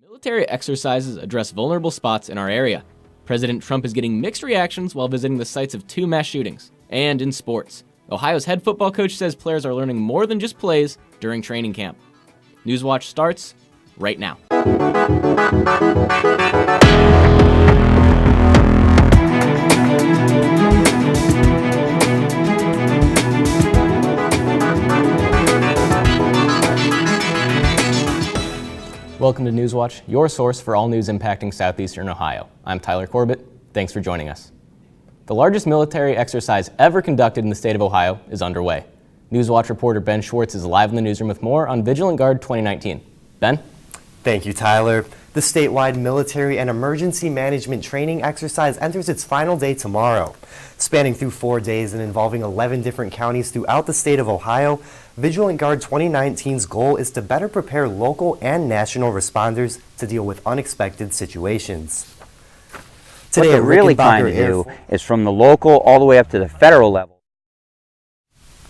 Military exercises address vulnerable spots in our area. President Trump is getting mixed reactions while visiting the sites of 2 mass shootings. And in sports, Ohio's head football coach says players are learning more than just plays during training camp. Newswatch starts right now. Welcome to Newswatch, your source for all news impacting southeastern Ohio. I'm Tyler Corbett. Thanks for joining us. The largest military exercise ever conducted in the state of Ohio is underway. Newswatch reporter Ben Schwartz is live in the newsroom with more on Vigilant Guard 2019. Ben? Thank you, Tyler. The statewide military and emergency management training exercise enters its final day tomorrow. Spanning through 4 days and involving 11 different counties throughout the state of Ohio, Vigilant Guard 2019's goal is to better prepare local and national responders to deal with unexpected situations. What they're really trying to do is from the local all the way up to the federal level.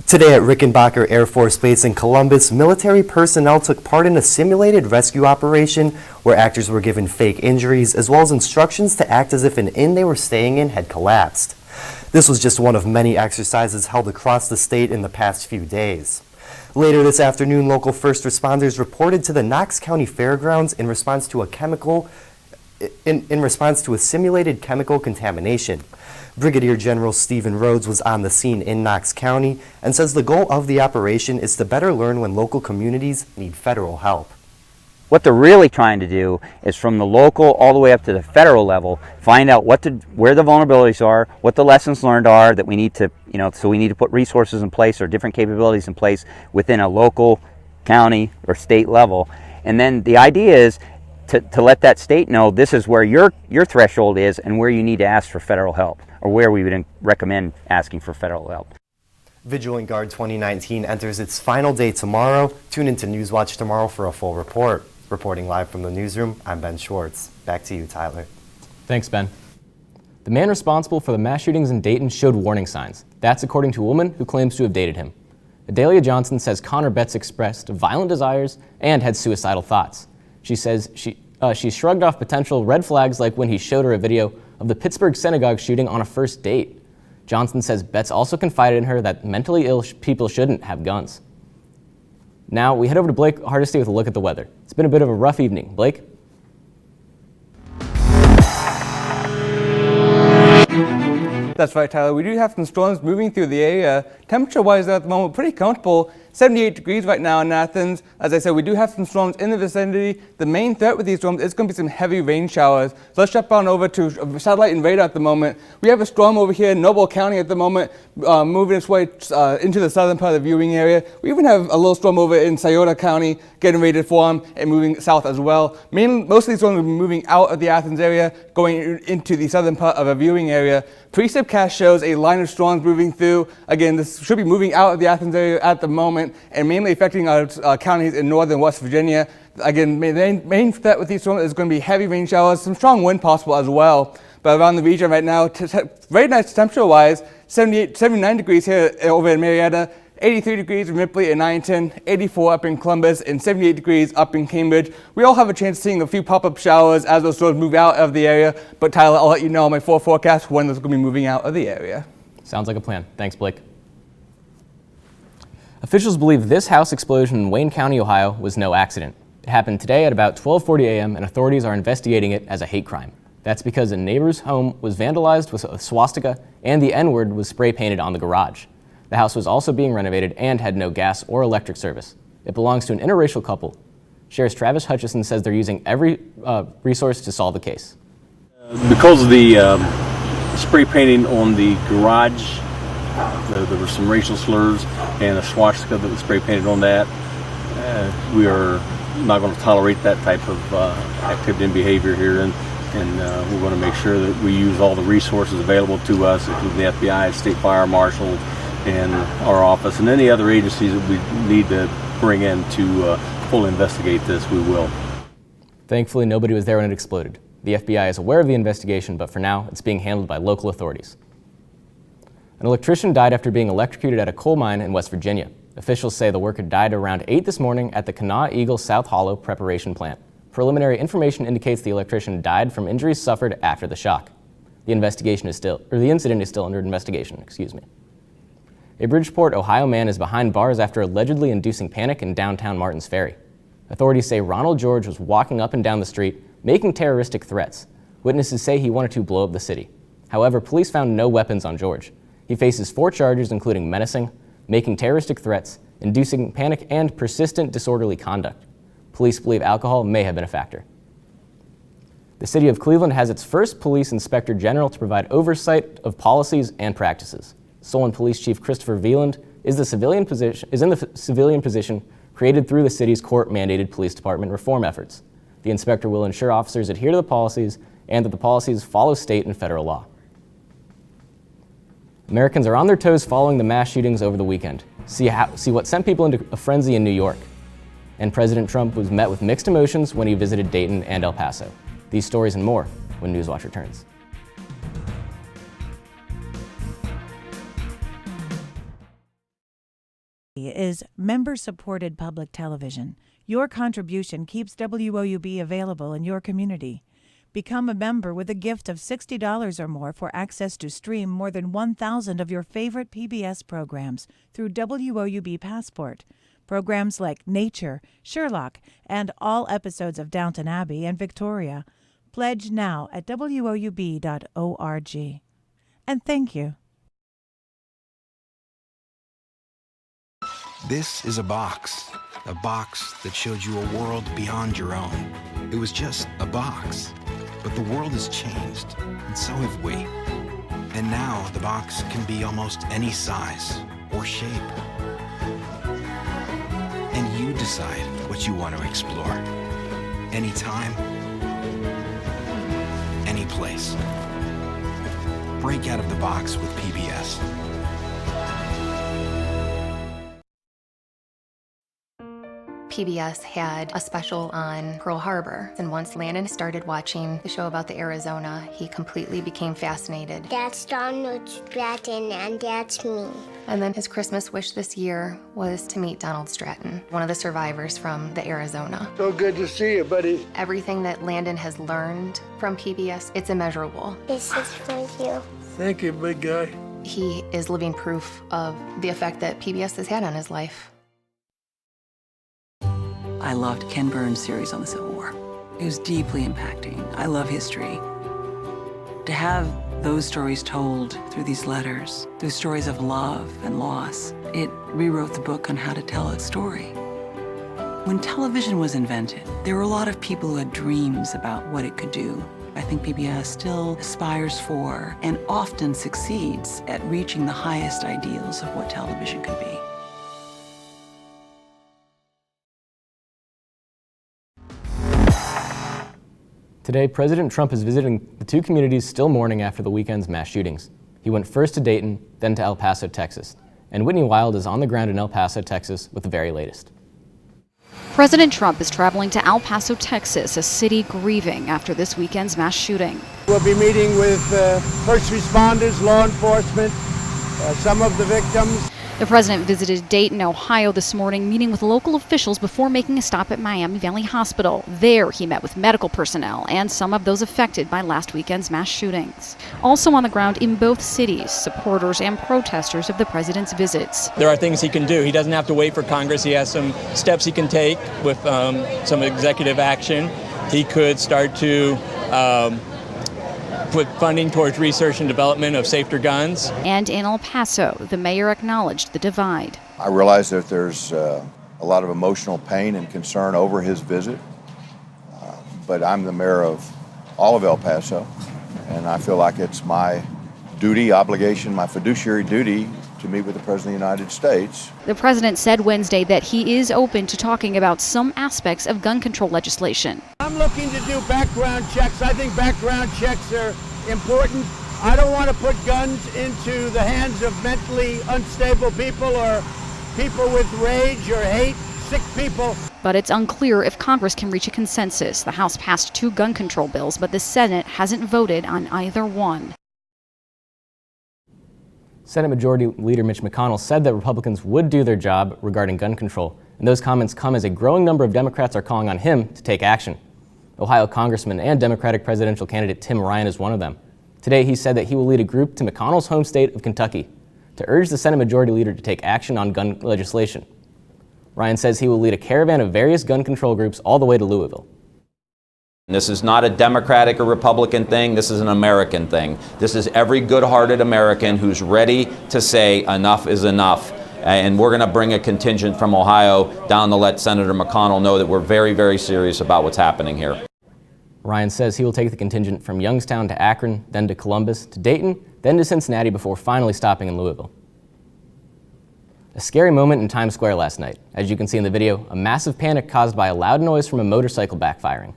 Today at Rickenbacker Air Force Base in Columbus, military personnel took part in a simulated rescue operation where actors were given fake injuries as well as instructions to act as if an inn they were staying in had collapsed. This was just one of many exercises held across the state in the past few days. Later this afternoon, local first responders reported to the Knox County Fairgrounds in response to a simulated chemical contamination. Brigadier General Stephen Rhodes was on the scene in Knox County and says the goal of the operation is to better learn when local communities need federal help. What they're really trying to do is from the local all the way up to the federal level, find out where the vulnerabilities are, what the lessons learned are that we need to, so we need to put resources in place or different capabilities in place within a local, county, or state level. And then the idea is to let that state know this is where your threshold is and where you need to ask for federal help, or where we would recommend asking for federal help. Vigilant Guard 2019 enters its final day tomorrow. Tune into Newswatch tomorrow for a full report. Reporting live from the newsroom, I'm Ben Schwartz. Back to you, Tyler. Thanks, Ben. The man responsible for the mass shootings in Dayton showed warning signs. That's according to a woman who claims to have dated him. Adelia Johnson says Connor Betts expressed violent desires and had suicidal thoughts. She says she shrugged off potential red flags like when he showed her a video of the Pittsburgh synagogue shooting on a first date. Johnson says Betts also confided in her that mentally ill people shouldn't have guns. Now we head over to Blake Hardesty with a look at the weather. It's been a bit of a rough evening. Blake? That's right, Tyler. We do have some storms moving through the area. Temperature-wise at the moment, pretty comfortable. 78 degrees right now in Athens. As I said, we do have some storms in the vicinity. The main threat with these storms is going to be some heavy rain showers. So let's jump on over to satellite and radar at the moment. We have a storm over here in Noble County at the moment, moving its way into the southern part of the viewing area. We even have a little storm over in Scioto County getting ready to form and moving south as well. Most of these storms will be moving out of the Athens area, going into the southern part of a viewing area. Precipcast shows a line of storms moving through. Again, this should be moving out of the Athens area at the moment and mainly affecting our counties in northern West Virginia. Again, the main threat with these storms is going to be heavy rain showers, some strong wind possible as well. But around the region right now, very nice temperature-wise, 79 degrees here over in Marietta, 83 degrees in Ripley and Ironton, 84 up in Columbus, and 78 degrees up in Cambridge. We all have a chance of seeing a few pop-up showers as those storms move out of the area. But Tyler, I'll let you know my full forecast when those are going to be moving out of the area. Sounds like a plan. Thanks, Blake. Officials believe this house explosion in Wayne County, Ohio was no accident. It happened today at about 12:40 a.m. and authorities are investigating it as a hate crime. That's because a neighbor's home was vandalized with a swastika and the N-word was spray painted on the garage. The house was also being renovated and had no gas or electric service. It belongs to an interracial couple. Sheriff Travis Hutchison says they're using every resource to solve the case. Because of the spray painting on the garage, there were some racial slurs and a swastika that was spray painted on that. We are not going to tolerate that type of activity and behavior here, and we're going to make sure that we use all the resources available to us, including the FBI, State Fire Marshal, and our office, and any other agencies that we need to bring in to fully investigate this, we will. Thankfully, nobody was there when it exploded. The FBI is aware of the investigation, but for now, it's being handled by local authorities. An electrician died after being electrocuted at a coal mine in West Virginia. Officials say the worker died around 8 this morning at the Kanawha Eagle South Hollow preparation plant. Preliminary information indicates the electrician died from injuries suffered after the shock. The incident is still under investigation, A Bridgeport, Ohio man is behind bars after allegedly inducing panic in downtown Martins Ferry. Authorities say Ronald George was walking up and down the street, making terroristic threats. Witnesses say he wanted to blow up the city. However, police found no weapons on George. He faces 4 charges including menacing, making terroristic threats, inducing panic, and persistent disorderly conduct. Police believe alcohol may have been a factor. The city of Cleveland has its first police inspector general to provide oversight of policies and practices. Solon Police Chief Christopher Veland is in the civilian position created through the city's court-mandated police department reform efforts. The inspector will ensure officers adhere to the policies and that the policies follow state and federal law. Americans are on their toes following the mass shootings over the weekend. See what sent people into a frenzy in New York. And President Trump was met with mixed emotions when he visited Dayton and El Paso. These stories and more when Newswatch returns. Is member-supported public television. Your contribution keeps WOUB available in your community. Become a member with a gift of $60 or more for access to stream more than 1,000 of your favorite PBS programs through WOUB Passport. Programs like Nature, Sherlock, and all episodes of Downton Abbey and Victoria. Pledge now at woub.org. And thank you. This is a box that showed you a world beyond your own. It was just a box, but the world has changed, and so have we. And now the box can be almost any size or shape. And you decide what you want to explore. Anytime, any place. Break out of the box with PBS. PBS had a special on Pearl Harbor, and once Landon started watching the show about the Arizona, he completely became fascinated. That's Donald Stratton, and that's me. And then his Christmas wish this year was to meet Donald Stratton, one of the survivors from the Arizona. So good to see you, buddy. Everything that Landon has learned from PBS, it's immeasurable. This is for you. Thank you, big guy. He is living proof of the effect that PBS has had on his life. I loved Ken Burns' series on the Civil War. It was deeply impacting. I love history. To have those stories told through these letters, through stories of love and loss, it rewrote the book on how to tell a story. When television was invented, there were a lot of people who had dreams about what it could do. I think PBS still aspires for and often succeeds at reaching the highest ideals of what television could be. Today, President Trump is visiting the 2 communities still mourning after the weekend's mass shootings. He went first to Dayton, then to El Paso, Texas. And Whitney Wild is on the ground in El Paso, Texas with the very latest. President Trump is traveling to El Paso, Texas, a city grieving after this weekend's mass shooting. We'll be meeting with first responders, law enforcement, some of the victims. The president visited Dayton, Ohio this morning, meeting with local officials before making a stop at Miami Valley Hospital. There, he met with medical personnel and some of those affected by last weekend's mass shootings. Also on the ground in both cities, supporters and protesters of the president's visits. There are things he can do. He doesn't have to wait for Congress. He has some steps he can take with some executive action. He could start to put funding towards research and development of safer guns. And in El Paso, the mayor acknowledged the divide. I realize that there's a lot of emotional pain and concern over his visit, but I'm the mayor of all of El Paso, and I feel like it's my duty, obligation, my fiduciary duty to meet with the President of the United States. The president said Wednesday that he is open to talking about some aspects of gun control legislation. I'm looking to do background checks. I think background checks are important. I don't want to put guns into the hands of mentally unstable people or people with rage or hate, sick people. But it's unclear if Congress can reach a consensus. The House passed 2 gun control bills, but the Senate hasn't voted on either one. Senate Majority Leader Mitch McConnell said that Republicans would do their job regarding gun control, and those comments come as a growing number of Democrats are calling on him to take action. Ohio Congressman and Democratic presidential candidate Tim Ryan is one of them. Today, he said that he will lead a group to McConnell's home state of Kentucky to urge the Senate Majority Leader to take action on gun legislation. Ryan says he will lead a caravan of various gun control groups all the way to Louisville. This is not a Democratic or Republican thing. This is an American thing. This is every good-hearted American who's ready to say enough is enough. And we're going to bring a contingent from Ohio down to let Senator McConnell know that we're very, very serious about what's happening here. Ryan says he will take the contingent from Youngstown to Akron, then to Columbus, to Dayton, then to Cincinnati before finally stopping in Louisville. A scary moment in Times Square last night. As you can see in the video, a massive panic caused by a loud noise from a motorcycle backfiring.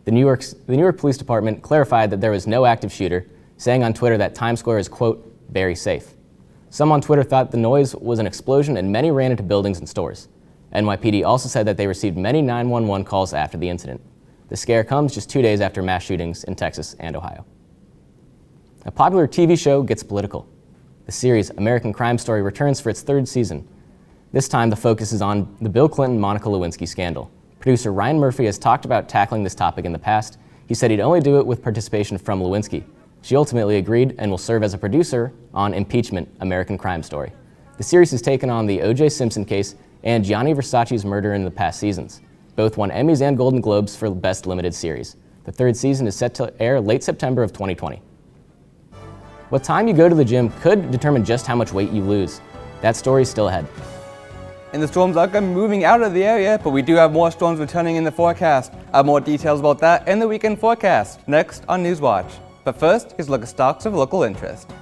The New York Police Department clarified that there was no active shooter, saying on Twitter that Times Square is, quote, very safe. Some on Twitter thought the noise was an explosion and many ran into buildings and stores. NYPD also said that they received many 911 calls after the incident. The scare comes just 2 days after mass shootings in Texas and Ohio. A popular TV show gets political. The series American Crime Story returns for its third season. This time the focus is on the Bill Clinton-Monica Lewinsky scandal. Producer Ryan Murphy has talked about tackling this topic in the past. He said he'd only do it with participation from Lewinsky. She ultimately agreed and will serve as a producer on Impeachment, American Crime Story. The series has taken on the O.J. Simpson case and Gianni Versace's murder in the past seasons. Both won Emmys and Golden Globes for Best Limited Series. The third season is set to air late September of 2020. What time you go to the gym could determine just how much weight you lose. That story's still ahead. And the storms are going to be moving out of the area, but we do have more storms returning in the forecast. I have more details about that in the weekend forecast, next on Newswatch. But first, here's a look at stocks of local interest.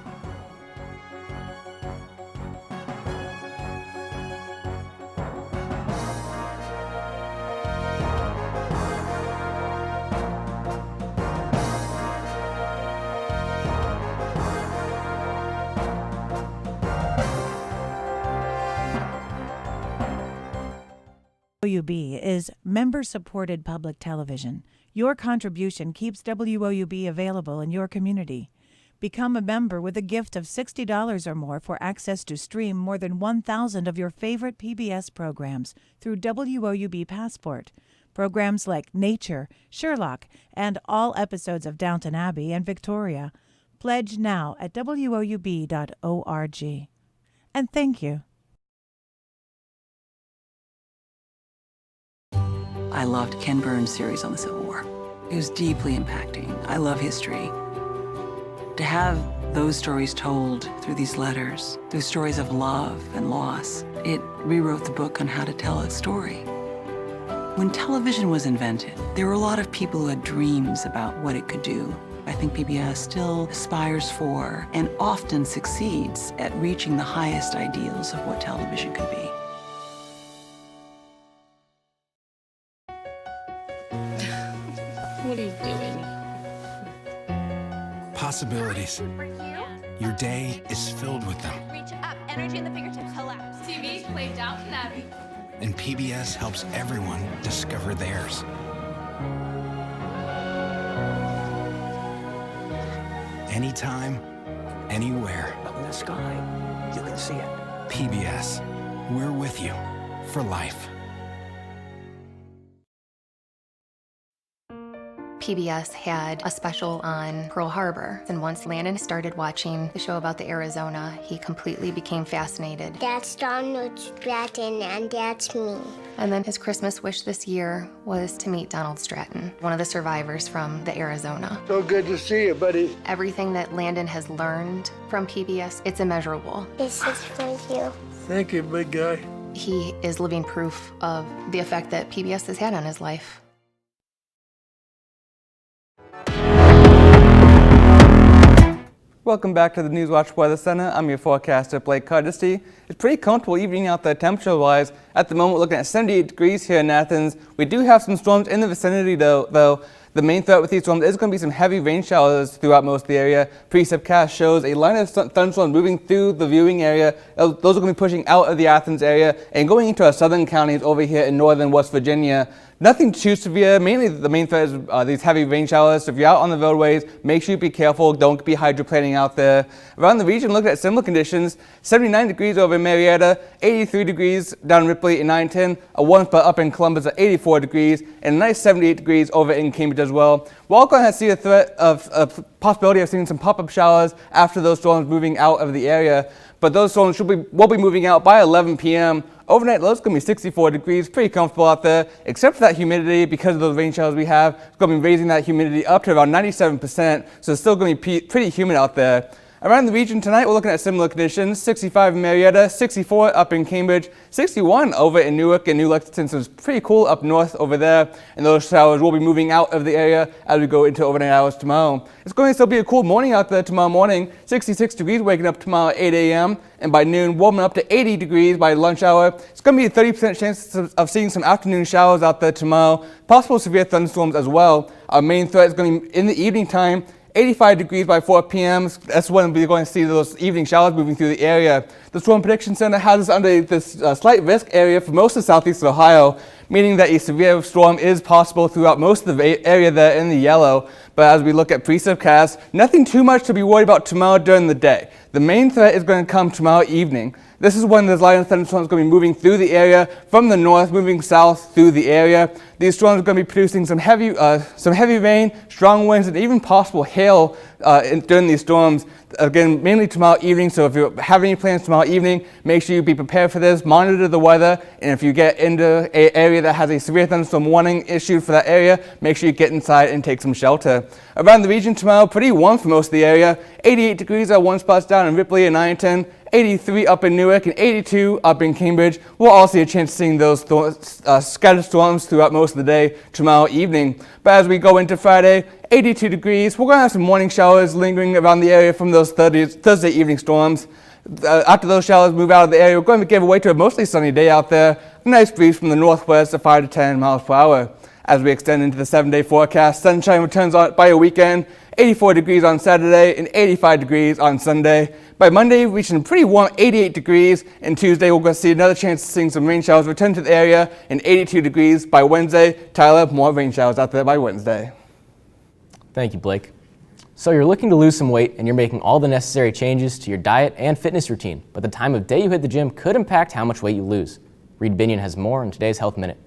WOUB is member-supported public television. Your contribution keeps WOUB available in your community. Become a member with a gift of $60 or more for access to stream more than 1,000 of your favorite PBS programs through WOUB Passport. Programs like Nature, Sherlock, and all episodes of Downton Abbey and Victoria. Pledge now at WOUB.org. And thank you. I loved Ken Burns' series on the Civil War. It was deeply impacting. I love history. To have those stories told through these letters, through stories of love and loss, it rewrote the book on how to tell a story. When television was invented, there were a lot of people who had dreams about what it could do. I think PBS still aspires for and often succeeds at reaching the highest ideals of what television could be. What are you doing? Possibilities. Your day is filled with them. Reach up, energy in the fingertips, collapse. TV, play Downton Abbey. And PBS helps everyone discover theirs. Anytime, anywhere. Up in the sky, you can see it. PBS, we're with you for life. PBS had a special on Pearl Harbor, and once Landon started watching the show about the Arizona, he completely became fascinated. That's Donald Stratton, and that's me. And then his Christmas wish this year was to meet Donald Stratton, one of the survivors from the Arizona. So good to see you, buddy. Everything that Landon has learned from PBS, it's immeasurable. This is for you. Thank you, big guy. He is living proof of the effect that PBS has had on his life. Welcome back to the Newswatch Weather Center. I'm your forecaster, Blake Cardisty. It's pretty comfortable evening out there temperature-wise. At the moment, we're looking at 78 degrees here in Athens. We do have some storms in the vicinity, though. The main threat with these storms is going to be some heavy rain showers throughout most of the area. Precipcast shows a line of thunderstorms moving through the viewing area. Those are going to be pushing out of the Athens area and going into our southern counties over here in northern West Virginia. Nothing too severe. Mainly the main threat is these heavy rain showers. So if you're out on the roadways, make sure you be careful. Don't be hydroplaning out there. Around the region, look at similar conditions. 79 degrees over in Marietta, 83 degrees down in Ripley and 910, a warm spot up in Columbus at 84 degrees, and a nice 78 degrees over in Cambridge as well. We're all going to see a threat of possibility of seeing some pop-up showers after those storms moving out of the area. But those storms will be moving out by 11 p.m. Overnight low is going to be 64 degrees, pretty comfortable out there, except for that humidity. Because of those rain showers we have, it's going to be raising that humidity up to around 97%, so it's still going to be pretty humid out there. Around the region tonight, we're looking at similar conditions. 65 in Marietta, 64 up in Cambridge, 61 over in Newark and New Lexington, so it's pretty cool up north over there. And those showers will be moving out of the area as we go into overnight hours tomorrow. It's going to still be a cool morning out there tomorrow morning. 66 degrees waking up tomorrow at 8 a.m. and by noon warming up to 80 degrees by lunch hour. It's going to be a 30% chance of seeing some afternoon showers out there tomorrow. Possible severe thunderstorms as well. Our main threat is going to be in the evening time. 85 degrees by 4 p.m. That's when we're going to see those evening showers moving through the area. The Storm Prediction Center has us under this slight risk area for most of southeast Ohio, meaning that a severe storm is possible throughout most of the area there in the yellow. But as we look at precipcast, nothing too much to be worried about tomorrow during the day. The main threat is going to come tomorrow evening. This is when the light thunderstorms are going to be moving through the area from the north, moving south through the area. These storms are going to be producing some heavy rain, strong winds, and even possible hail during these storms. Again, mainly tomorrow evening. So if you have any plans tomorrow evening, make sure you be prepared for this. Monitor the weather, and if you get into an area that has a severe thunderstorm warning issued for that area, make sure you get inside and take some shelter. Around the region tomorrow, pretty warm for most of the area. 88 degrees at one spot down in Ripley and 910. 83 up in Newark and 82 up in Cambridge. We'll all see a chance of seeing those scattered storms throughout most of the day tomorrow evening. But as we go into Friday, 82 degrees. We're going to have some morning showers lingering around the area from those Thursday evening storms. After those showers move out of the area, we're going to give way to a mostly sunny day out there. A nice breeze from the northwest at 5 to 10 miles per hour. As we extend into the 7-day forecast, sunshine returns by a weekend. 84 degrees on Saturday and 85 degrees on Sunday. By Monday, reaching a pretty warm 88 degrees, and Tuesday we're going to see another chance of seeing some rain showers return to the area, and 82 degrees by Wednesday. Tyler, more rain showers out there by Wednesday. Thank you, Blake. So you're looking to lose some weight and you're making all the necessary changes to your diet and fitness routine, but the time of day you hit the gym could impact how much weight you lose. Reed Binion has more on today's Health Minute.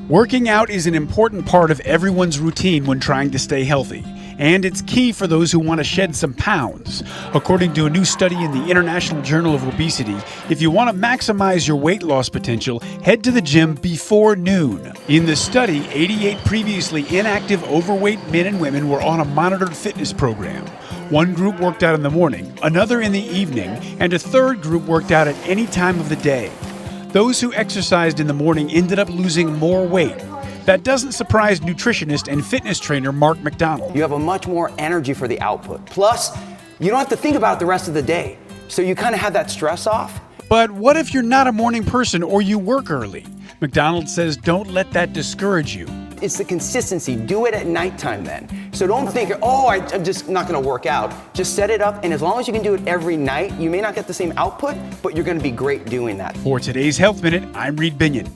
Working out is an important part of everyone's routine when trying to stay healthy, and it's key for those who want to shed some pounds. According to a new study in the International Journal of Obesity, if you want to maximize your weight loss potential, head to the gym before noon. In the study, 88 previously inactive overweight men and women were on a monitored fitness program. One group worked out in the morning, another in the evening, and a third group worked out at any time of the day. Those who exercised in the morning ended up losing more weight. That doesn't surprise nutritionist and fitness trainer Mark McDonald. You have a much more energy for the output. Plus, you don't have to think about it the rest of the day. So you kind of have that stress off. But what if you're not a morning person or you work early? McDonald says don't let that discourage you. It's the consistency. Do it at nighttime then. So don't think, oh, I'm just not going to work out. Just set it up, and as long as you can do it every night, you may not get the same output, but you're going to be great doing that. For today's Health Minute, I'm Reed Binion.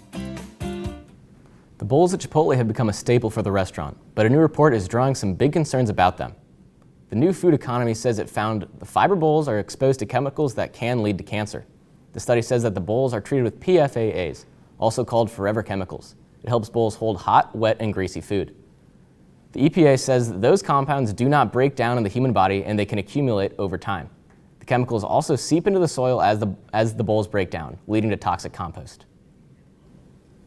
The bowls at Chipotle have become a staple for the restaurant, but a new report is drawing some big concerns about them. The New Food Economy says it found the fiber bowls are exposed to chemicals that can lead to cancer. The study says that the bowls are treated with PFAAs, also called forever chemicals. It helps bowls hold hot, wet, and greasy food. The EPA says that those compounds do not break down in the human body and they can accumulate over time. The chemicals also seep into the soil as the bowls break down, leading to toxic compost.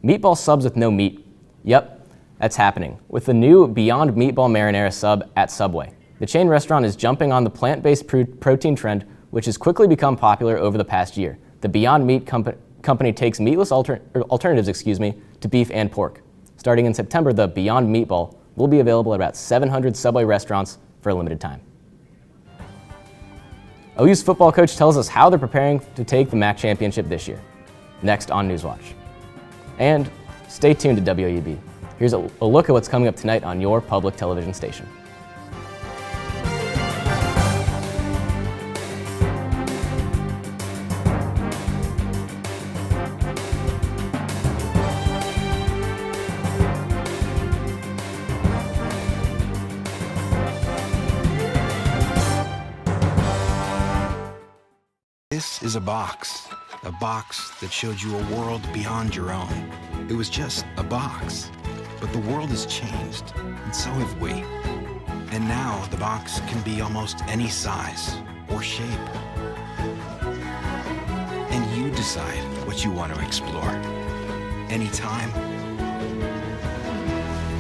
Meatball subs with no meat. Yep, that's happening with the new Beyond Meatball Marinara sub at Subway. The chain restaurant is jumping on the plant-based protein trend, which has quickly become popular over the past year. The Beyond Meat company takes meatless alternatives to beef and pork. Starting in September, the Beyond Meatball will be available at about 700 Subway restaurants for a limited time. OU's football coach tells us how they're preparing to take the MAC championship this year. Next on Newswatch. And stay tuned to WOUB. Here's a look at what's coming up tonight on your public television station. This is a box that showed you a world beyond your own. It was just a box, but the world has changed, and so have we. And now the box can be almost any size or shape. And you decide what you want to explore. Anytime,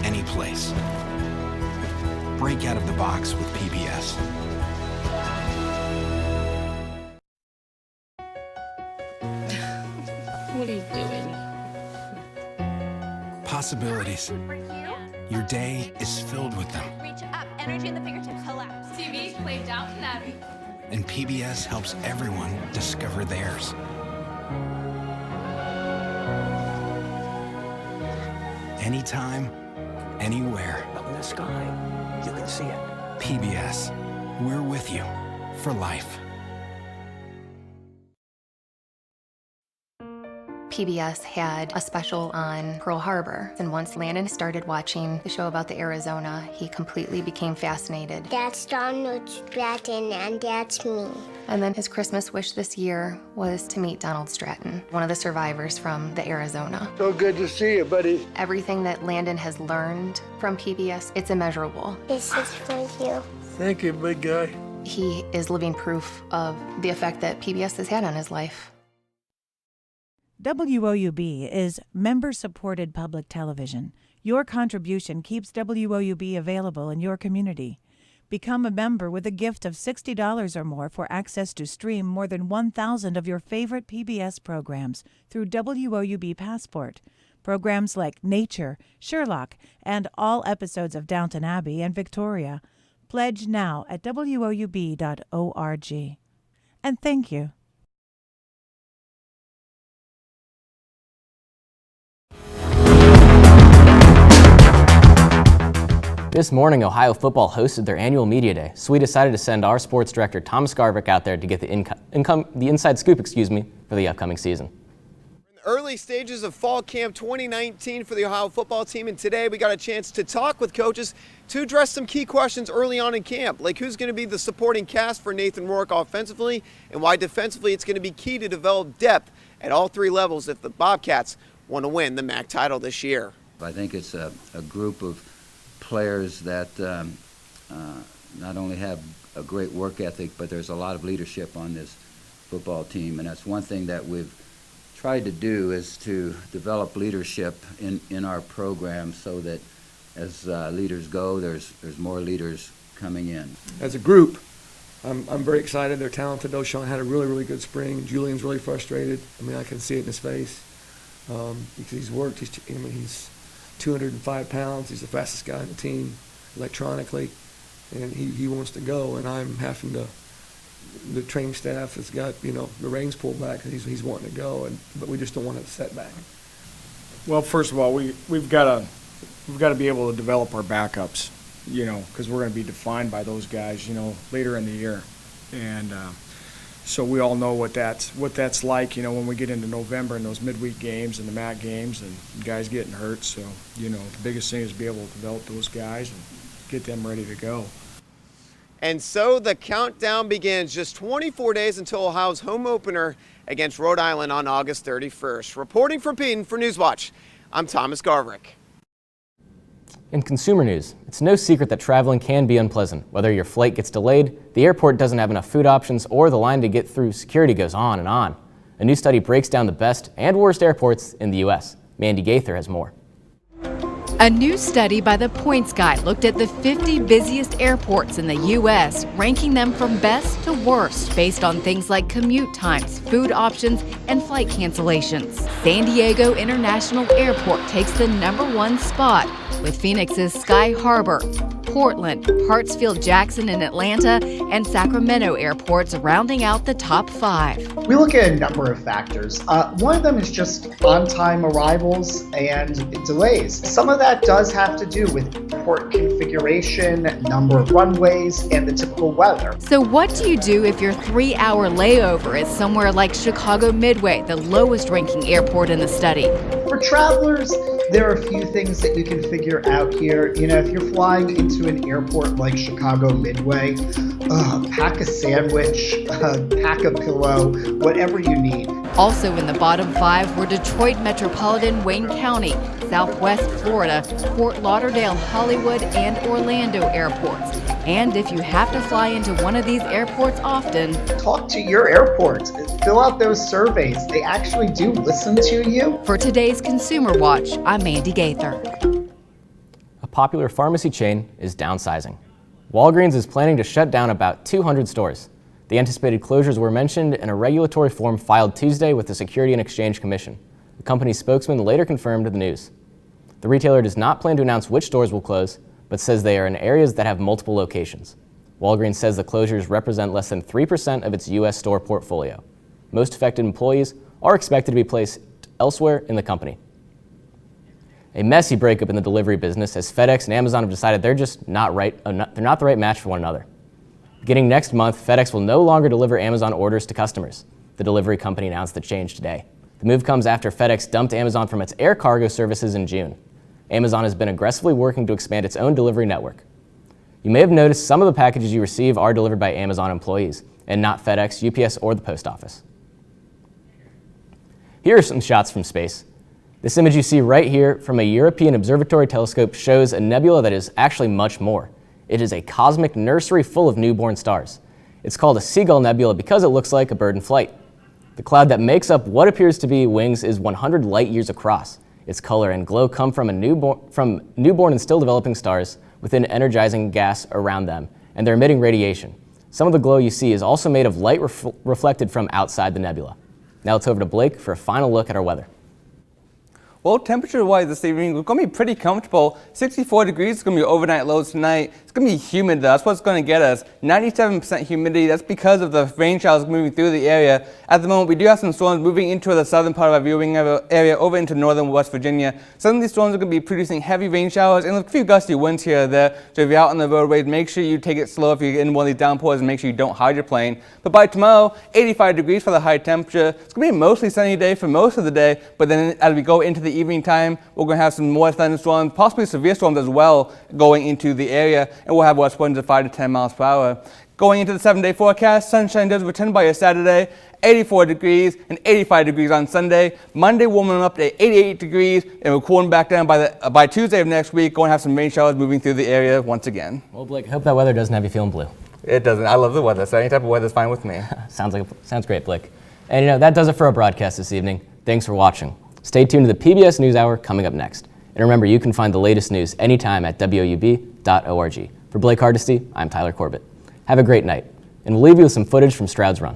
any place. Break out of the box with PBS. What are you doing? Possibilities. Your day is filled with them. Reach up, energy in the fingertips, collapse. TV, play Downton Abbey. And PBS helps everyone discover theirs. Anytime, anywhere. Up in the sky, you can see it. PBS, we're with you for life. PBS had a special on Pearl Harbor, and once Landon started watching the show about the Arizona, he completely became fascinated. That's Donald Stratton, and that's me. And then his Christmas wish this year was to meet Donald Stratton, one of the survivors from the Arizona. So good to see you, buddy. Everything that Landon has learned from PBS, it's immeasurable. This is for you. Thank you, big guy. He is living proof of the effect that PBS has had on his life. WOUB is member-supported public television. Your contribution keeps WOUB available in your community. Become a member with a gift of $60 or more for access to stream more than 1,000 of your favorite PBS programs through WOUB Passport. Programs like Nature, Sherlock, and all episodes of Downton Abbey and Victoria. Pledge now at WOUB.org. And thank you. This morning, Ohio football hosted their annual media day, so we decided to send our sports director, Thomas Garvick, out there to get the inside scoop, for the upcoming season. In the early stages of Fall Camp 2019 for the Ohio football team, and today we got a chance to talk with coaches to address some key questions early on in camp, like who's going to be the supporting cast for Nathan Rourke offensively, and why defensively it's going to be key to develop depth at all three levels if the Bobcats want to win the MAC title this year. I think it's a group of players that not only have a great work ethic, but there's a lot of leadership on this football team, and that's one thing that we've tried to do is to develop leadership in our program so that as leaders go, there's more leaders coming in. As a group, I'm very excited. They're talented. O'Shawn had a really good spring. Julian's really frustrated. I mean, I can see it in his face because he's worked. He's 205 pounds. He's the fastest guy on the team electronically, and he wants to go, and I'm having to, the training staff has got, the reins pulled back because he's wanting to go, but we just don't want a setback. Well, first of all, we've got to be able to develop our backups, because we're going to be defined by those guys, later in the year. And so we all know what that's like, when we get into November and those midweek games and the MAC games and guys getting hurt. So, the biggest thing is to be able to develop those guys and get them ready to go. And so the countdown begins, just 24 days until Ohio's home opener against Rhode Island on August 31st. Reporting from Peden for Newswatch, I'm Thomas Garvick. In consumer news, it's no secret that traveling can be unpleasant. Whether your flight gets delayed, the airport doesn't have enough food options, or the line to get through security goes on and on. A new study breaks down the best and worst airports in the U.S. Mandy Gaither has more. A new study by the Points Guy looked at the 50 busiest airports in the U.S., ranking them from best to worst based on things like commute times, food options, and flight cancellations. San Diego International Airport takes the #1 spot, with Phoenix's Sky Harbor, Portland, Hartsfield-Jackson in Atlanta, and Sacramento airports rounding out the top 5. We look at a number of factors. One of them is just on-time arrivals and delays. Some of that does have to do with port configuration, number of runways, and the typical weather. So what do you do if your 3-hour layover is somewhere like Chicago Midway, the lowest ranking airport in the study? For travelers, there are a few things that you can figure out here. If you're flying into to an airport like Chicago Midway, pack a sandwich, pack a pillow, whatever you need. Also in the bottom 5 were Detroit Metropolitan, Wayne County, Southwest Florida, Fort Lauderdale, Hollywood, and Orlando airports. And if you have to fly into one of these airports often, talk to your airports. Fill out those surveys. They actually do listen to you. For today's Consumer Watch, I'm Mandy Gaither. A popular pharmacy chain is downsizing. Walgreens is planning to shut down about 200 stores. The anticipated closures were mentioned in a regulatory form filed Tuesday with the Securities and Exchange Commission. The company's spokesman later confirmed the news. The retailer does not plan to announce which stores will close, but says they are in areas that have multiple locations. Walgreens says the closures represent less than 3% of its U.S. store portfolio. Most affected employees are expected to be placed elsewhere in the company. A messy breakup in the delivery business as FedEx and Amazon have decided they're just not the right match for one another. Beginning next month, FedEx will no longer deliver Amazon orders to customers. The delivery company announced the change today. The move comes after FedEx dumped Amazon from its air cargo services in June. Amazon has been aggressively working to expand its own delivery network. You may have noticed some of the packages you receive are delivered by Amazon employees, and not FedEx, UPS, or the post office. Here are some shots from space. This image you see right here from a European observatory telescope shows a nebula that is actually much more. It is a cosmic nursery full of newborn stars. It's called a seagull nebula because it looks like a bird in flight. The cloud that makes up what appears to be wings is 100 light years across. Its color and glow come from newborn and still developing stars with an energizing gas around them, and they're emitting radiation. Some of the glow you see is also made of light reflected from outside the nebula. Now it's over to Blake for a final look at our weather. Well, temperature-wise this evening, we're going to be pretty comfortable. 64 degrees is going to be overnight lows tonight. It's going to be humid, though. That's what's going to get us. 97% humidity. That's because of the rain showers moving through the area. At the moment, we do have some storms moving into the southern part of our viewing area over into northern West Virginia. Some of these storms are going to be producing heavy rain showers and a few gusty winds here or there. So if you're out on the roadways, make sure you take it slow if you're in one of these downpours and make sure you don't hydroplane. But by tomorrow, 85 degrees for the high temperature. It's going to be a mostly sunny day for most of the day, but then as we go into the evening time, we're going to have some more thunderstorms, possibly severe storms as well going into the area, and we'll have west winds of 5 to 10 miles per hour. Going into the 7-day forecast, sunshine does return by a Saturday, 84 degrees and 85 degrees on Sunday. Monday warming up to 88 degrees, and we're cooling back down by Tuesday of next week. Going to have some rain showers moving through the area once again. Well, Blake, I hope that weather doesn't have you feeling blue. It doesn't. I love the weather, so any type of weather is fine with me. Sounds great, Blake. And that does it for our broadcast this evening. Thanks for watching. Stay tuned to the PBS NewsHour coming up next. And remember, you can find the latest news anytime at WOUB.org. For Blake Hardesty, I'm Tyler Corbett. Have a great night, and we'll leave you with some footage from Stroud's Run.